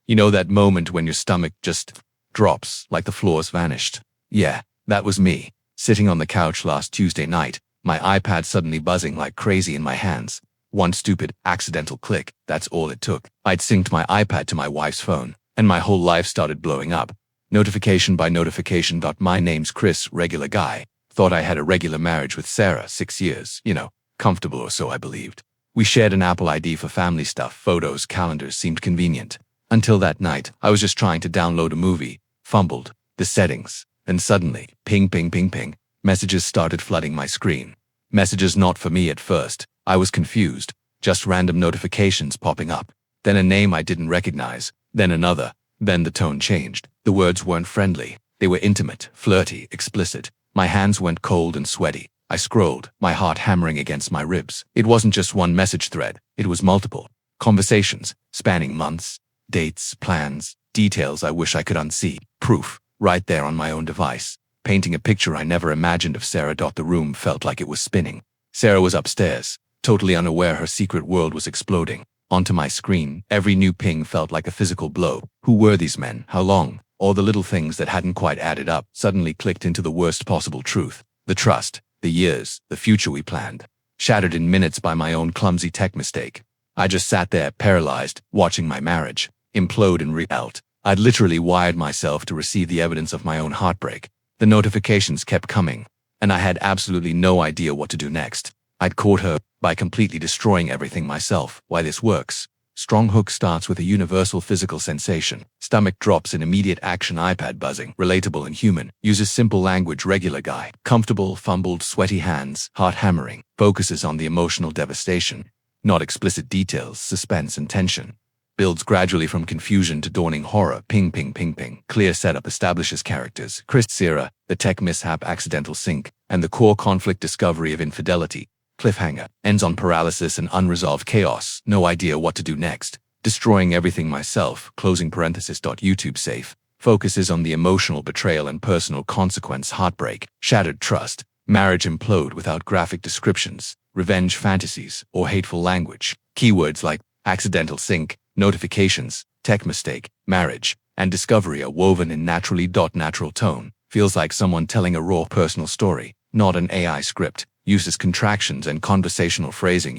You know that moment when your stomach just drops like the floor's vanished? Yeah, that was me, sitting on the couch last Tuesday night, my iPad suddenly buzzing like crazy in my hands. One stupid, accidental click, that's all it took. I'd synced my iPad to my wife's phone, and my whole life started blowing up. Notification by notification. My name's Chris, regular guy. Thought I had a regular marriage with Sarah, 6 years, comfortable or so I believed. We shared an Apple ID for family stuff, photos, calendars seemed convenient. Until that night, I was just trying to download a movie, fumbled the settings, and suddenly, ping, ping, ping, ping, messages started flooding my screen. Messages not for me at first. I was confused, just random notifications popping up. Then a name I didn't recognize, then another. Then the tone changed. The words weren't friendly. They were intimate, flirty, explicit. My hands went cold and sweaty. I scrolled, my heart hammering against my ribs. It wasn't just one message thread. It was multiple. Conversations, spanning months, dates, plans, details I wish I could unsee. Proof, right there on my own device, painting a picture I never imagined of Sarah. The room felt like it was spinning. Sarah was upstairs, totally unaware her secret world was exploding. Onto my screen, every new ping felt like a physical blow. Who were these men? How long? All the little things that hadn't quite added up suddenly clicked into the worst possible truth. The trust, the years, the future we planned, shattered in minutes by my own clumsy tech mistake. I just sat there, paralyzed, watching my marriage implode and re-out. I'd literally wired myself to receive the evidence of my own heartbreak. The notifications kept coming, and I had absolutely no idea what to do next. I'd caught her by completely destroying everything myself. Why this works. Strong hook starts with a universal physical sensation. Stomach drops in immediate action. iPad buzzing. Relatable and human. Uses simple language. Regular guy. Comfortable, fumbled, sweaty hands. Heart hammering. Focuses on the emotional devastation. Not explicit details. Suspense and tension. Builds gradually from confusion to dawning horror. Ping, ping, ping, ping. Clear setup establishes characters. Chris, Sarah, the tech mishap, accidental sync, and the core conflict discovery of infidelity. Cliffhanger. Ends on paralysis and unresolved chaos. No idea what to do next. Destroying everything myself. Closing parenthesis. YouTube safe. Focuses on the emotional betrayal and personal consequence. Heartbreak. Shattered trust. Marriage implode without graphic descriptions, revenge fantasies, or hateful language. Keywords like accidental sync, notifications, tech mistake, marriage, and discovery are woven in naturally. Natural tone. Feels like someone telling a raw personal story, not an AI script. Uses contractions and conversational phrasing,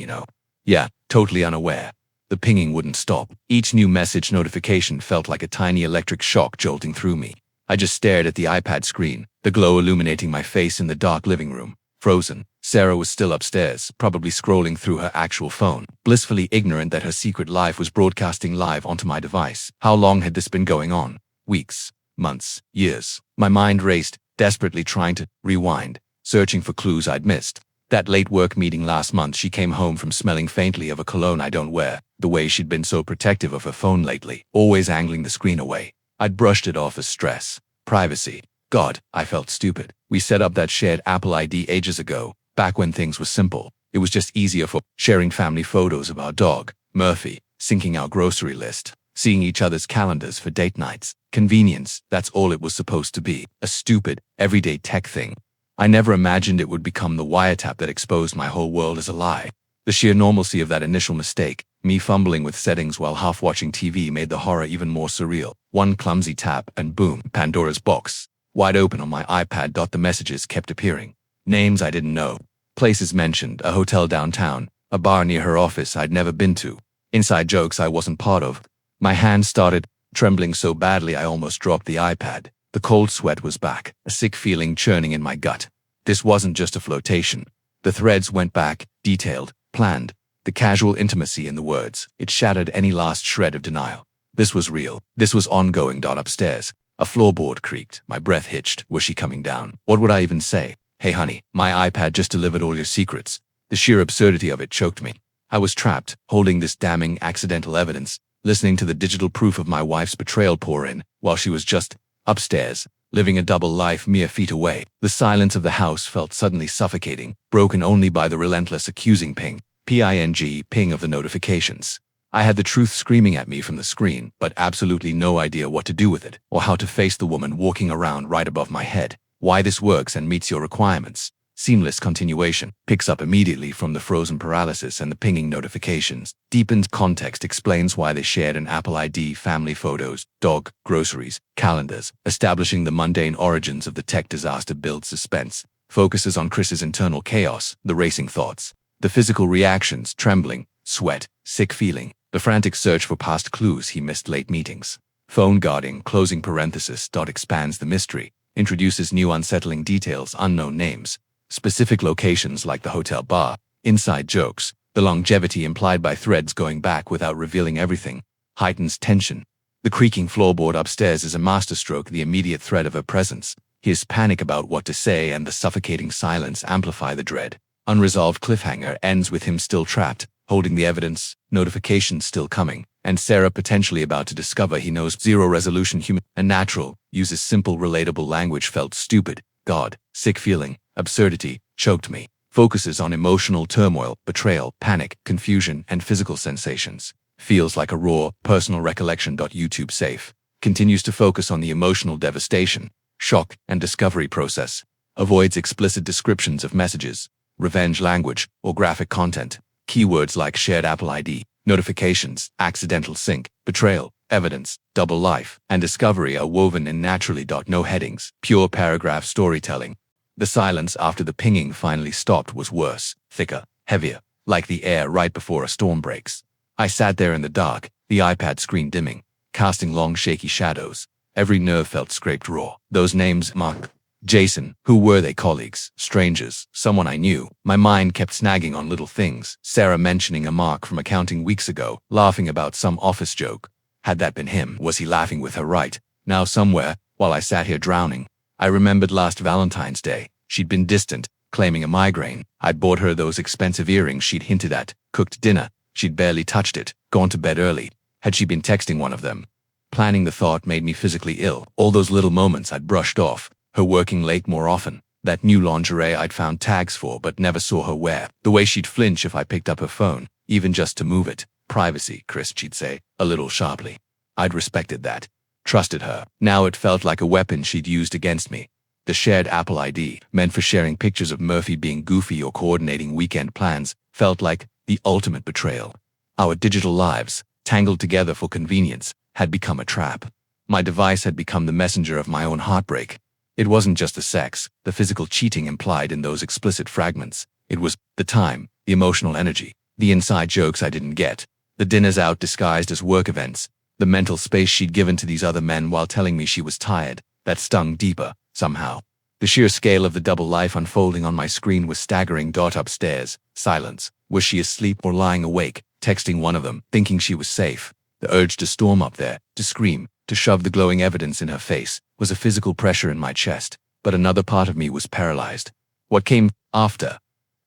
Yeah, totally unaware. The pinging wouldn't stop. Each new message notification felt like a tiny electric shock jolting through me. I just stared at the iPad screen, the glow illuminating my face in the dark living room. Frozen. Sarah was still upstairs, probably scrolling through her actual phone, blissfully ignorant that her secret life was broadcasting live onto my device. How long had this been going on? Weeks, months, years. My mind raced, desperately trying to rewind, searching for clues I'd missed. That late work meeting last month, she came home from smelling faintly of a cologne I don't wear, the way she'd been so protective of her phone lately, always angling the screen away. I'd brushed it off as stress. Privacy. God, I felt stupid. We set up that shared Apple ID ages ago, back when things were simple. It was just easier for sharing family photos of our dog, Murphy, syncing our grocery list, seeing each other's calendars for date nights. Convenience, that's all it was supposed to be. A stupid, everyday tech thing. I never imagined it would become the wiretap that exposed my whole world as a lie. The sheer normalcy of that initial mistake, me fumbling with settings while half watching TV, made the horror even more surreal. One clumsy tap and boom, Pandora's box. Wide open on my iPad. The messages kept appearing. Names I didn't know. Places mentioned, a hotel downtown, a bar near her office I'd never been to. Inside jokes I wasn't part of. My hands started trembling so badly I almost dropped the iPad. The cold sweat was back, a sick feeling churning in my gut. This wasn't just a flotation. The threads went back, detailed, planned. The casual intimacy in the words, it shattered any last shred of denial. This was real. This was ongoing. Upstairs, a floorboard creaked. My breath hitched. Was she coming down? What would I even say? Hey honey, my iPad just delivered all your secrets. The sheer absurdity of it choked me. I was trapped, holding this damning accidental evidence, listening to the digital proof of my wife's betrayal pour in, while she was just upstairs, living a double life mere feet away. The silence of the house felt suddenly suffocating, broken only by the relentless accusing ping of the notifications. I had the truth screaming at me from the screen, but absolutely no idea what to do with it, or how to face the woman walking around right above my head. Why this works and meets your requirements. Seamless continuation. Picks up immediately from the frozen paralysis and the pinging notifications. Deepened context explains why they shared an Apple ID, family photos, dog, groceries, calendars. Establishing the mundane origins of the tech disaster builds suspense. Focuses on Chris's internal chaos, the racing thoughts. The physical reactions, trembling, sweat, sick feeling. The frantic search for past clues he missed, late meetings. Phone guarding, closing parenthesis. Expands the mystery. Introduces new unsettling details, unknown names. Specific locations like the hotel bar. Inside jokes. The longevity implied by threads going back without revealing everything. Heightens tension. The creaking floorboard upstairs is a masterstroke, the immediate threat of her presence. His panic about what to say and the suffocating silence amplify the dread. Unresolved cliffhanger ends with him still trapped, holding the evidence, notifications still coming, and Sarah potentially about to discover he knows. Zero resolution. Human and natural. Uses simple, relatable language. Felt stupid. God. Sick feeling. Absurdity. Choked me. Focuses on emotional turmoil, betrayal, panic, confusion, and physical sensations. Feels like a raw, personal recollection. YouTube safe. Continues to focus on the emotional devastation, shock, and discovery process. Avoids explicit descriptions of messages, revenge language, or graphic content. Keywords like shared Apple ID, notifications, accidental sync, betrayal, evidence, double life, and discovery are woven in naturally. No headings, pure paragraph storytelling. The silence after the pinging finally stopped was worse, thicker, heavier, like the air right before a storm breaks. I sat there in the dark, the iPad screen dimming, casting long shaky shadows. Every nerve felt scraped raw. Those names, Mark, Jason, who were they? Colleagues, strangers, someone I knew. My mind kept snagging on little things. Sarah mentioning a Mark from accounting weeks ago, laughing about some office joke. Had that been him? Was he laughing with her right now somewhere, while I sat here drowning? I remembered last Valentine's Day. She'd been distant, claiming a migraine. I'd bought her those expensive earrings she'd hinted at, cooked dinner. She'd barely touched it, gone to bed early. Had she been texting one of them? Planning the thought made me physically ill. All those little moments I'd brushed off. Her working late more often. That new lingerie I'd found tags for but never saw her wear. The way she'd flinch if I picked up her phone, even just to move it. Privacy, Chris, she'd say, a little sharply. I'd respected that. Trusted her. Now it felt like a weapon she'd used against me. The shared Apple ID, meant for sharing pictures of Murphy being goofy or coordinating weekend plans, felt like the ultimate betrayal. Our digital lives, tangled together for convenience, had become a trap. My device had become the messenger of my own heartbreak. It wasn't just the sex, the physical cheating implied in those explicit fragments. It was the time, the emotional energy, the inside jokes I didn't get, the dinners out disguised as work events, the mental space she'd given to these other men while telling me she was tired, that stung deeper, somehow. The sheer scale of the double life unfolding on my screen was staggering. Upstairs, silence. Was she asleep or lying awake, texting one of them, thinking she was safe? The urge to storm up there, to scream, to shove the glowing evidence in her face, was a physical pressure in my chest, but another part of me was paralyzed. What came after?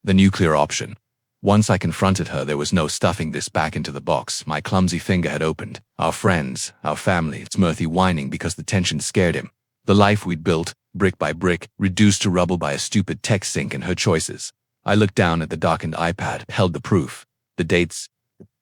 The nuclear option. Once I confronted her, there was no stuffing this back into the box. My clumsy finger had opened. Our friends, our family, it's Murphy whining because the tension scared him. The life we'd built, brick by brick, reduced to rubble by a stupid tech sync and her choices. I looked down at the darkened iPad, held the proof, the dates,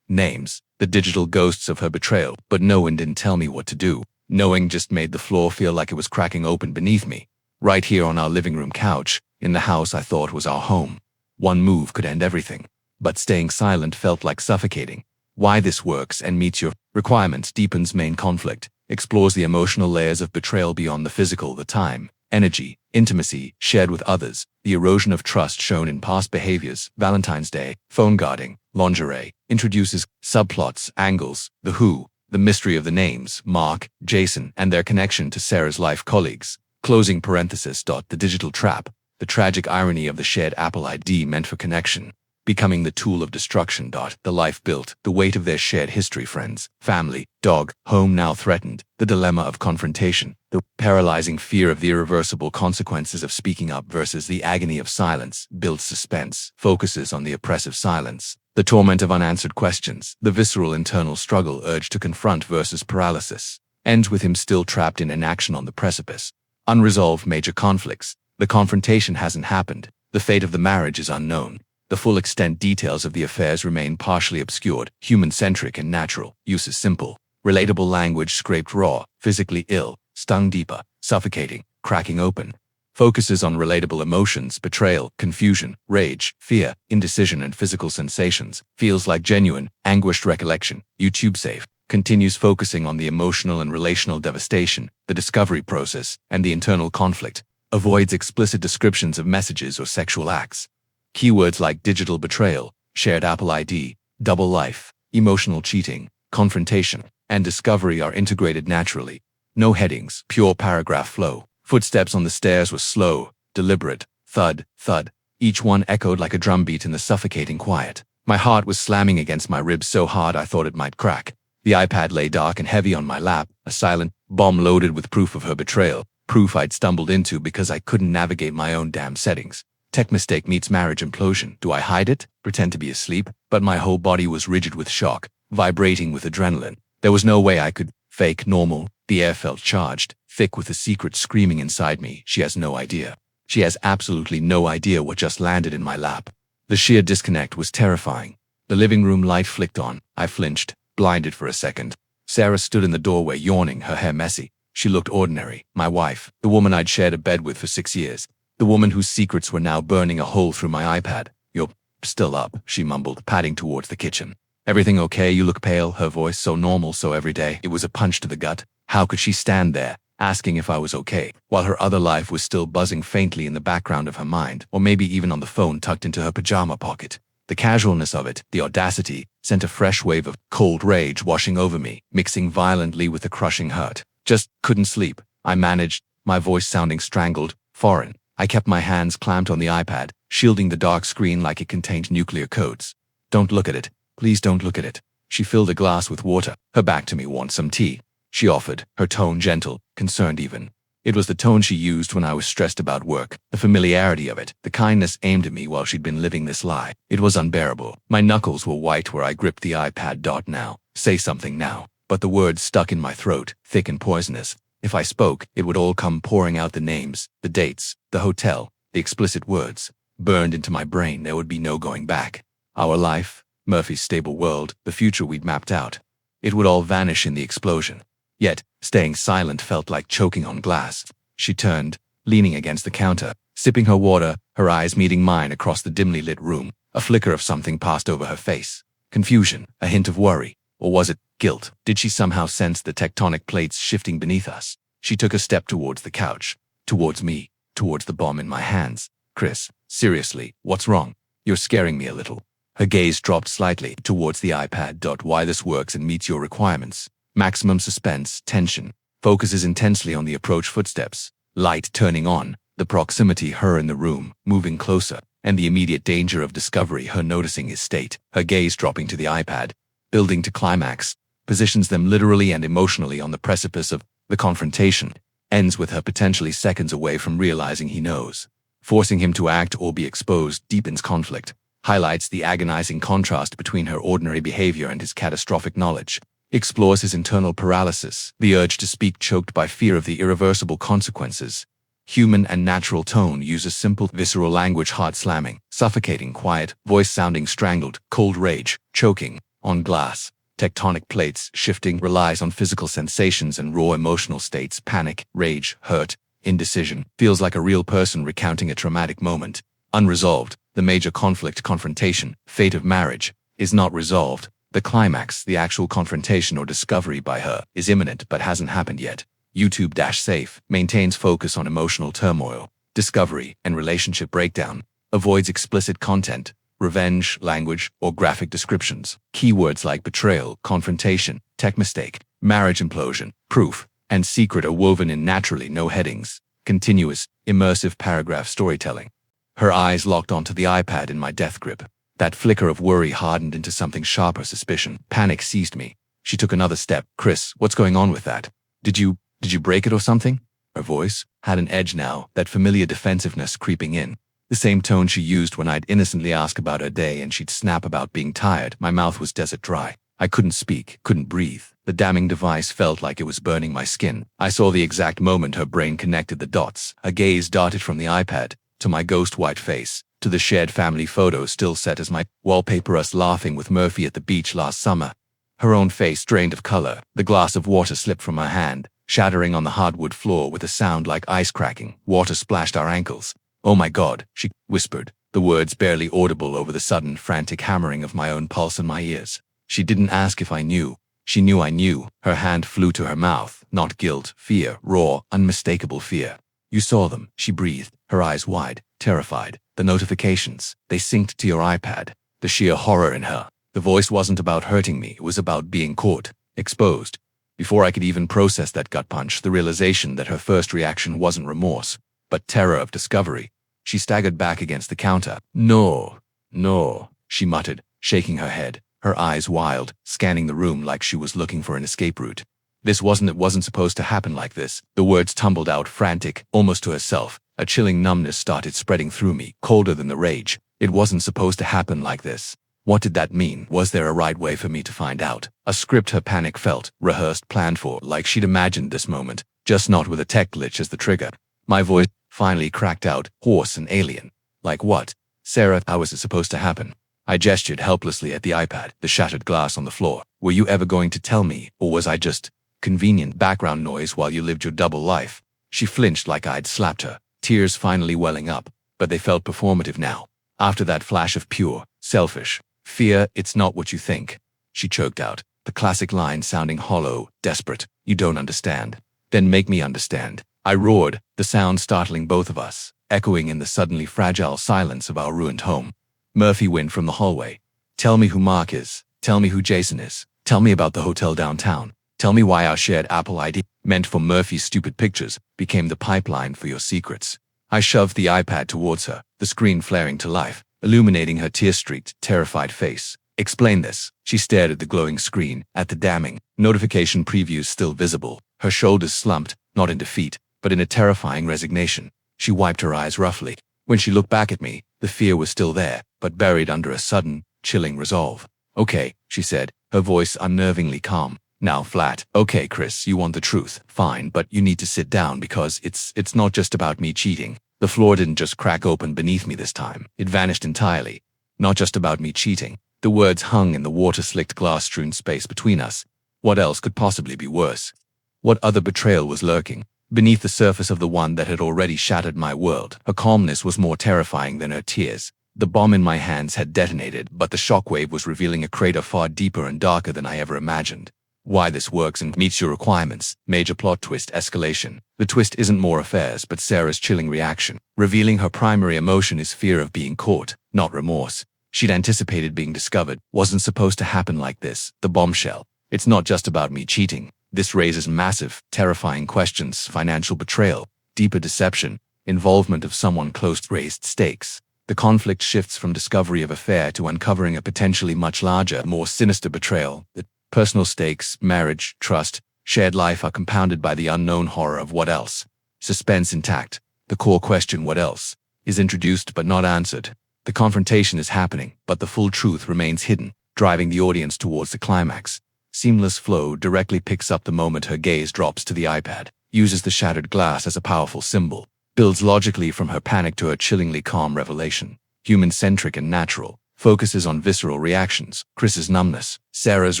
names, the digital ghosts of her betrayal, but no one didn't tell me what to do. Knowing just made the floor feel like it was cracking open beneath me. Right here on our living room couch, in the house I thought was our home. One move could end everything. But staying silent felt like suffocating. Why this works and meets your requirements deepens main conflict, explores the emotional layers of betrayal beyond the physical, the time, energy, intimacy shared with others, the erosion of trust shown in past behaviors, Valentine's Day, phone guarding, lingerie, introduces subplots, angles, the who, the mystery of the names, Mark, Jason, and their connection to Sarah's life colleagues, closing parenthesis. The digital trap, the tragic irony of the shared Apple ID meant for connection, becoming the tool of destruction. The life built, the weight of their shared history, friends, family, dog, home now threatened, the dilemma of confrontation, the paralyzing fear of the irreversible consequences of speaking up versus the agony of silence, builds suspense, focuses on the oppressive silence, the torment of unanswered questions, the visceral internal struggle, urge to confront versus paralysis, ends with him still trapped in inaction on the precipice. Unresolved major conflicts. The confrontation hasn't happened. The fate of the marriage is unknown. The full extent details of the affairs remain partially obscured, human-centric and natural, use is simple, relatable language scraped raw, physically ill, stung deeper, suffocating, cracking open. Focuses on relatable emotions, betrayal, confusion, rage, fear, indecision, and physical sensations. Feels like genuine, anguished recollection. YouTube safe. Continues focusing on the emotional and relational devastation, the discovery process, and the internal conflict. Avoids explicit descriptions of messages or sexual acts. Keywords like digital betrayal, shared Apple ID, double life, emotional cheating, confrontation, and discovery are integrated naturally. No headings, pure paragraph flow. Footsteps on the stairs were slow, deliberate, thud, thud. Each one echoed like a drumbeat in the suffocating quiet. My heart was slamming against my ribs so hard I thought it might crack. The iPad lay dark and heavy on my lap, a silent bomb loaded with proof of her betrayal, proof I'd stumbled into because I couldn't navigate my own damn settings. Tech mistake meets marriage implosion. Do I hide it? Pretend to be asleep? But my whole body was rigid with shock, vibrating with adrenaline. There was no way I could fake normal. The air felt charged, thick with a secret screaming inside me. She has no idea. She has absolutely no idea what just landed in my lap. The sheer disconnect was terrifying. The living room light flicked on. I flinched, blinded for a second. Sarah stood in the doorway yawning, her hair messy. She looked ordinary. My wife, the woman I'd shared a bed with for 6 years. The woman whose secrets were now burning a hole through my iPad. "You're still up," she mumbled, padding towards the kitchen. "Everything okay? You look pale." Her voice so normal, so everyday. It was a punch to the gut. How could she stand there, asking if I was okay, while her other life was still buzzing faintly in the background of her mind, or maybe even on the phone tucked into her pajama pocket? The casualness of it, the audacity, sent a fresh wave of cold rage washing over me, mixing violently with the crushing hurt. Just couldn't sleep. I managed, my voice sounding strangled, foreign. I kept my hands clamped on the iPad, shielding the dark screen like it contained nuclear codes. "Don't look at it. Please don't look at it." She filled a glass with water, her back to me. "Want some tea?" she offered, her tone gentle, concerned even. It was the tone she used when I was stressed about work, the familiarity of it, the kindness aimed at me while she'd been living this lie. It was unbearable. My knuckles were white where I gripped the iPad. "Now. Say something now." But the words stuck in my throat, thick and poisonous. If I spoke, it would all come pouring out, the names, the dates, the hotel, the explicit words. Burned into my brain, there would be no going back. Our life, Murphy's stable world, the future we'd mapped out. It would all vanish in the explosion. Yet, staying silent felt like choking on glass. She turned, leaning against the counter, sipping her water, her eyes meeting mine across the dimly lit room. A flicker of something passed over her face. Confusion, a hint of worry. Or was it guilt? Did she somehow sense the tectonic plates shifting beneath us? She took a step towards the couch, towards me, towards the bomb in my hands. "Chris, seriously, what's wrong? You're scaring me a little." Her gaze dropped slightly towards the iPad. "Why this works and meets your requirements. Maximum suspense, tension. Focuses intensely on the approach footsteps. Light turning on, the proximity, her in the room, moving closer, and the immediate danger of discovery, her noticing his state, her gaze dropping to the iPad, building to climax, positions them literally and emotionally on the precipice of the confrontation, ends with her potentially seconds away from realizing he knows. Forcing him to act or be exposed deepens conflict, highlights the agonizing contrast between her ordinary behavior and his catastrophic knowledge. Explores his internal paralysis, the urge to speak choked by fear of the irreversible consequences. Human and natural tone uses simple, visceral language, heart slamming, suffocating, quiet, voice sounding strangled, cold rage, choking, on glass. Tectonic plates shifting, relies on physical sensations and raw emotional states, panic, rage, hurt, indecision. Feels like a real person recounting a traumatic moment. Unresolved, the major conflict, confrontation, fate of marriage, is not resolved. The climax, the actual confrontation or discovery by her, is imminent but hasn't happened yet. YouTube-safe, maintains focus on emotional turmoil, discovery, and relationship breakdown. Avoids explicit content, revenge, language, or graphic descriptions. Keywords like betrayal, confrontation, tech mistake, marriage implosion, proof, and secret are woven in naturally. No headings. Continuous, immersive paragraph storytelling. Her eyes locked onto the iPad in my death grip. That flicker of worry hardened into something sharper, suspicion. Panic seized me. She took another step. "Chris, what's going on with that? Did you break it or something?" Her voice had an edge now, that familiar defensiveness creeping in. The same tone she used when I'd innocently ask about her day and she'd snap about being tired. My mouth was desert dry. I couldn't speak, couldn't breathe. The damning device felt like it was burning my skin. I saw the exact moment her brain connected the dots. A gaze darted from the iPad to my ghost white face, to the shared family photo still set as my wallpaper, us laughing with Murphy at the beach last summer. Her own face drained of color. The glass of water slipped from her hand, shattering on the hardwood floor with a sound like ice cracking. Water splashed our ankles. "Oh my God," she whispered, the words barely audible over the sudden, frantic hammering of my own pulse in my ears. She didn't ask if I knew. She knew I knew. Her hand flew to her mouth. Not guilt, fear, raw, unmistakable fear. "You saw them," she breathed, her eyes wide, terrified. "The notifications, they synced to your iPad." The sheer horror in her. The voice wasn't about hurting me, it was about being caught, exposed. Before I could even process that gut punch, the realization that her first reaction wasn't remorse, but terror of discovery. She staggered back against the counter. "No, no," she muttered, shaking her head, her eyes wild, scanning the room like she was looking for an escape route. It wasn't supposed to happen like this." The words tumbled out, frantic, almost to herself. A chilling numbness started spreading through me, colder than the rage. It wasn't supposed to happen like this. What did that mean? Was there a right way for me to find out? A script her panic felt, rehearsed, planned for, like she'd imagined this moment, just not with a tech glitch as the trigger. My voice finally cracked out, hoarse and alien. "Like what? Sarah, how was it supposed to happen?" I gestured helplessly at the iPad, the shattered glass on the floor. "Were you ever going to tell me, or was I just convenient background noise while you lived your double life?" She flinched like I'd slapped her, tears finally welling up, but they felt performative now. After that flash of pure, selfish fear, "It's not what you think," she choked out, the classic line sounding hollow, desperate. "You don't understand." "Then make me understand," I roared, the sound startling both of us, echoing in the suddenly fragile silence of our ruined home. Murphy whined from the hallway. "Tell me who Mark is. Tell me who Jason is. Tell me about the hotel downtown. Tell me why our shared Apple ID, meant for Murphy's stupid pictures, became the pipeline for your secrets." I shoved the iPad towards her, the screen flaring to life, illuminating her tear-streaked, terrified face. "Explain this." She stared at the glowing screen, at the damning notification previews still visible. Her shoulders slumped, not in defeat, but in a terrifying resignation. She wiped her eyes roughly. When she looked back at me, the fear was still there, but buried under a sudden, chilling resolve. "Okay," she said, her voice unnervingly calm. Now flat. "Okay, Chris, you want the truth. Fine, but you need to sit down because it's not just about me cheating." The floor didn't just crack open beneath me this time. It vanished entirely. "Not just about me cheating." The words hung in the water-slicked glass-strewn space between us. What else could possibly be worse? What other betrayal was lurking beneath the surface of the one that had already shattered my world? Her calmness was more terrifying than her tears. The bomb in my hands had detonated, but the shockwave was revealing a crater far deeper and darker than I ever imagined. "Why this works and meets your requirements." Major plot twist escalation. The twist isn't more affairs, but Sarah's chilling reaction, revealing her primary emotion is fear of being caught, not remorse. She'd anticipated being discovered. Wasn't supposed to happen like this. The bombshell. "It's not just about me cheating." This raises massive, terrifying questions: financial betrayal, deeper deception, involvement of someone close, raised stakes. The conflict shifts from discovery of affair to uncovering a potentially much larger, more sinister betrayal. The personal stakes, marriage, trust, shared life are compounded by the unknown horror of what else. Suspense intact. The core question, what else, is introduced but not answered. The confrontation is happening, but the full truth remains hidden, driving the audience towards the climax. Seamless flow directly picks up the moment her gaze drops to the iPad, uses the shattered glass as a powerful symbol, builds logically from her panic to her chillingly calm revelation. Human-centric and natural. Focuses on visceral reactions, Chris's numbness, Sarah's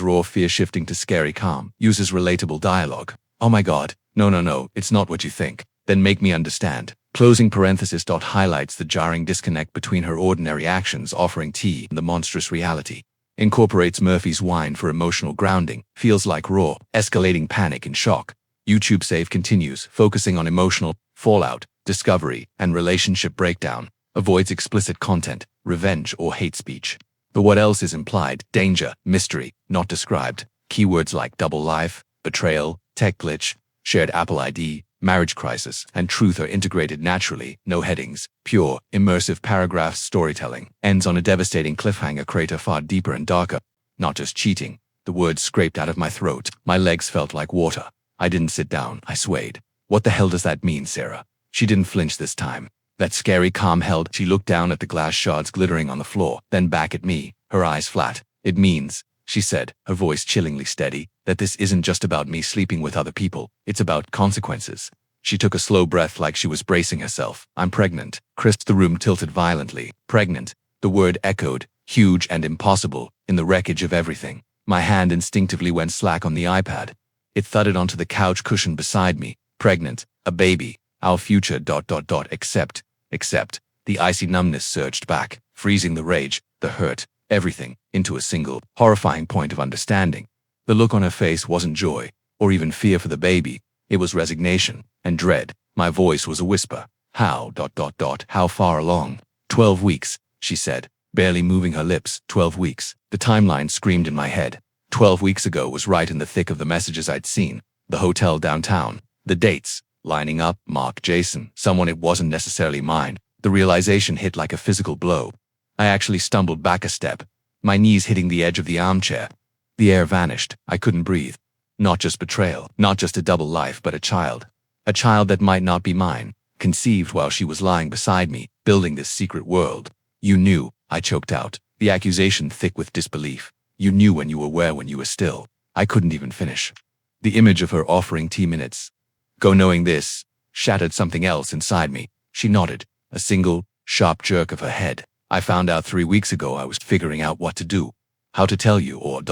raw fear shifting to scary calm, uses relatable dialogue. "Oh my God, no, it's not what you think. Then make me understand." Closing parenthesis. Highlights the jarring disconnect between her ordinary actions offering tea and the monstrous reality. Incorporates Murphy's whine for emotional grounding, feels like raw, escalating panic and shock. YouTube save continues, focusing on emotional fallout, discovery, and relationship breakdown. Avoids explicit content, revenge, or hate speech. The what else is implied, danger, mystery, not described. Keywords like double life, betrayal, tech glitch, shared Apple ID, marriage crisis, and truth are integrated naturally. No headings, pure, immersive paragraphs. Storytelling ends on a devastating cliffhanger, crater far deeper and darker. "Not just cheating." The words scraped out of my throat. My legs felt like water. I didn't sit down, I swayed. "What the hell does that mean, Sarah?" She didn't flinch this time. That scary calm held. She looked down at the glass shards glittering on the floor, then back at me, her eyes flat. "It means," she said, her voice chillingly steady, "that this isn't just about me sleeping with other people. It's about consequences." She took a slow breath like she was bracing herself. "I'm pregnant." Chris, the room tilted violently. Pregnant. The word echoed, huge and impossible, in the wreckage of everything. My hand instinctively went slack on the iPad. It thudded onto the couch cushion beside me. Pregnant, a baby, our future ... Except, the icy numbness surged back, freezing the rage, the hurt, everything, into a single, horrifying point of understanding. The look on her face wasn't joy, or even fear for the baby. It was resignation and dread. My voice was a whisper. How ... How far along? 12 weeks, she said, barely moving her lips. 12 weeks. The timeline screamed in my head. 12 weeks ago was right in the thick of the messages I'd seen. The hotel downtown. The dates. Lining up. Mark, Jason. Someone it wasn't necessarily mine. The realization hit like a physical blow. I actually stumbled back a step, my knees hitting the edge of the armchair. The air vanished. I couldn't breathe. Not just betrayal, not just a double life, but a child. A child that might not be mine, conceived while she was lying beside me, building this secret world. You knew, I choked out, the accusation thick with disbelief. You knew when you were where when you were still. I couldn't even finish. The image of her offering tea minutes. Go knowing this, shattered something else inside me. She nodded, a single, sharp jerk of her head. I found out 3 weeks ago I was figuring out what to do. How to tell you or ...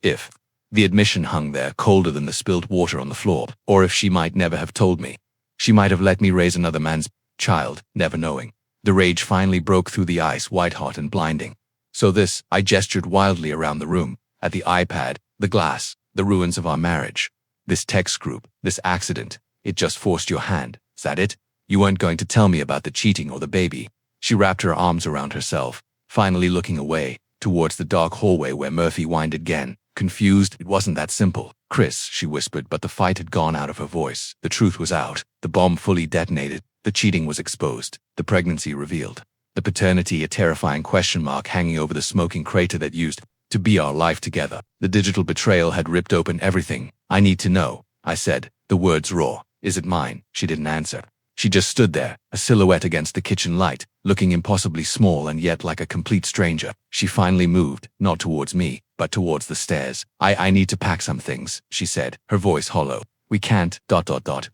if. The admission hung there colder than the spilled water on the floor, or if she might never have told me. She might have let me raise another man's child, never knowing. The rage finally broke through the ice, white-hot and blinding. So this, I gestured wildly around the room, at the iPad, the glass, the ruins of our marriage. This text group, this accident, it just forced your hand. Is that it? You weren't going to tell me about the cheating or the baby. She wrapped her arms around herself, finally looking away, towards the dark hallway where Murphy whined again. Confused, it wasn't that simple. Chris, she whispered, but the fight had gone out of her voice. The truth was out. The bomb fully detonated. The cheating was exposed. The pregnancy revealed. The paternity a terrifying question mark hanging over the smoking crater that used to be our life together. The digital betrayal had ripped open everything. I need to know, I said, the words raw. Is it mine? She didn't answer. She just stood there, a silhouette against the kitchen light, looking impossibly small and yet like a complete stranger. She finally moved, not towards me, but towards the stairs. I need to pack some things, she said, her voice hollow. We can't ...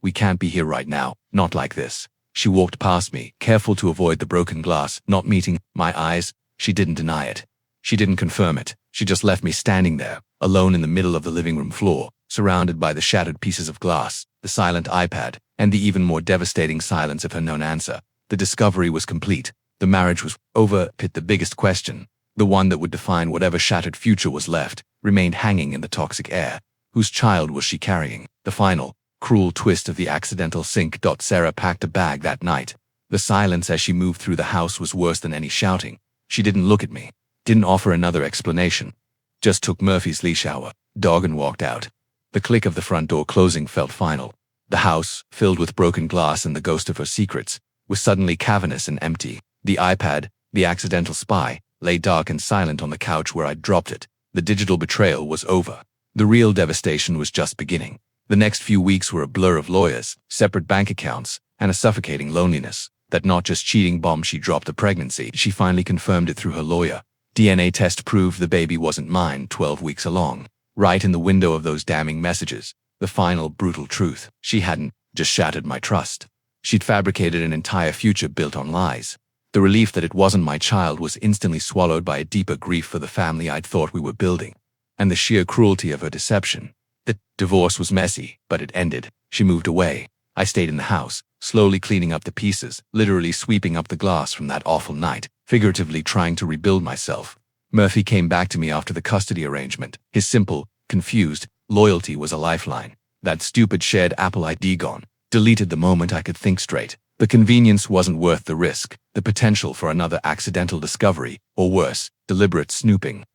We can't be here right now, not like this. She walked past me, careful to avoid the broken glass, not meeting my eyes. She didn't deny it. She didn't confirm it. She just left me standing there, alone in the middle of the living room floor, surrounded by the shattered pieces of glass, the silent iPad, and the even more devastating silence of her known answer. The discovery was complete. The marriage was over. The biggest question, the one that would define whatever shattered future was left, remained hanging in the toxic air. Whose child was she carrying? The final, cruel twist of the accidental sink. Sarah packed a bag that night. The silence as she moved through the house was worse than any shouting. She didn't look at me, didn't offer another explanation. Just took Murphy's shower, dog, and walked out. The click of the front door closing felt final. The house, filled with broken glass and the ghost of her secrets, was suddenly cavernous and empty. The iPad, the accidental spy, lay dark and silent on the couch where I'd dropped it. The digital betrayal was over. The real devastation was just beginning. The next few weeks were a blur of lawyers, separate bank accounts, and a suffocating loneliness. That not just cheating bomb, she dropped the pregnancy. She finally confirmed it through her lawyer. DNA test proved the baby wasn't mine. 12 weeks along. Right in the window of those damning messages. The final, brutal truth. She hadn't just shattered my trust. She'd fabricated an entire future built on lies. The relief that it wasn't my child was instantly swallowed by a deeper grief for the family I'd thought we were building. And the sheer cruelty of her deception. The divorce was messy, but it ended. She moved away. I stayed in the house, slowly cleaning up the pieces, literally sweeping up the glass from that awful night, figuratively trying to rebuild myself. Murphy came back to me after the custody arrangement. His simple, confused loyalty was a lifeline. That stupid shared Apple ID gone. Deleted the moment I could think straight. The convenience wasn't worth the risk, the potential for another accidental discovery, or worse, deliberate snooping.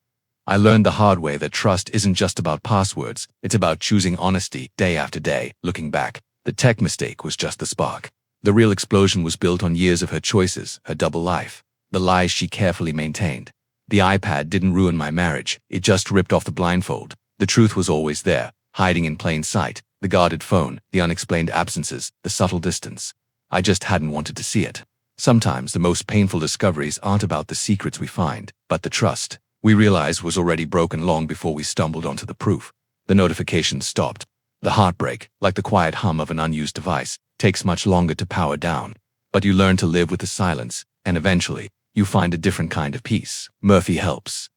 I learned the hard way that trust isn't just about passwords, it's about choosing honesty day after day. Looking back, the tech mistake was just the spark. The real explosion was built on years of her choices, her double life, the lies she carefully maintained. The iPad didn't ruin my marriage, it just ripped off the blindfold. The truth was always there, hiding in plain sight, the guarded phone, the unexplained absences, the subtle distance. I just hadn't wanted to see it. Sometimes the most painful discoveries aren't about the secrets we find, but the trust we realized was already broken long before we stumbled onto the proof. The notifications stopped. The heartbreak, like the quiet hum of an unused device, takes much longer to power down. But you learn to live with the silence, and eventually, you find a different kind of peace. Murphy helps.